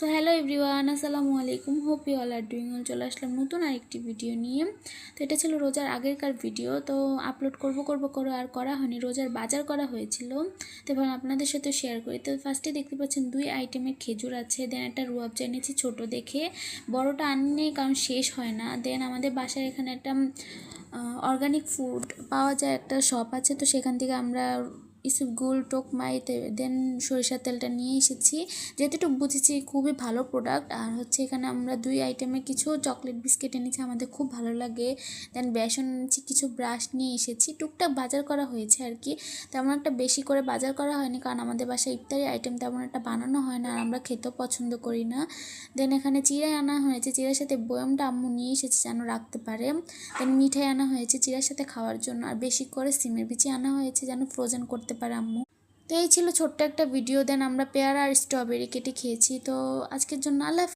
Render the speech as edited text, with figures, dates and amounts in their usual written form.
So hello everyone, আসসালামু আলাইকুম। Hope you all are doing well. চলে আসলাম নতুন আরেকটি ভিডিও নিয়ে। তো এটা ছিল রোজার আগেরকার ভিডিও, তো আপলোড করব করে আর করা হয়নি। রোজার বাজার করা হয়েছিল, তো এবার আপনাদের সাথে শেয়ার করি। তো ফার্স্টে দেখতে পাচ্ছেন 2 আইটেমের খেজুর আছে, দেন একটা রুয়াবজা এনেছি ছোটো দেখে, বড়টা আননি কারণ শেষ হয় না। দেন আমাদের বাসার এখানে একটা অর্গানিক ফুড পাওয়া যায়, একটা শপ আছে, তো সেখান থেকে আমরা ইসবগুল টোকমাইতে দেন সরিষার তেলটা নিয়ে এসেছি। যেহেতু বুঝেছি খুবই ভালো প্রোডাক্ট। আর হচ্ছে এখানে আমরা 2 আইটেমের কিছু চকলেট বিস্কিট এনেছি, আমাদের খুব ভালো লাগে। দেন বেসন এনেছি, কিছু ব্রাশ নিয়ে এসেছি। টুকটাক বাজার করা হয়েছে আর কি, তেমন একটা বেশি করে বাজার করা হয়নি কারণ আমাদের বাসায় ইফতারি আইটেম তেমন একটা বানানো হয় না, আর আমরা খেতেও পছন্দ করি না। দেন এখানে চিড়াই আনা হয়েছে, চিড়ার সাথে বয়মটা আম্মু নিয়ে এসেছে যেন রাখতে পারে। দেন মিঠাই আনা হয়েছে চিড়ার সাথে খাওয়ার জন্য, আর বেশি করে সিমের বিচি আনা হয়েছে যেন ফ্রোজেন করতে পারে আম্মু। তো এই ছিল ছোট্ট একটা ভিডিও। দেন আমরা পেয়ারা আর স্ট্রবেরি কেটে খেয়েছি। তো আজকের জন্য আল্লাহ।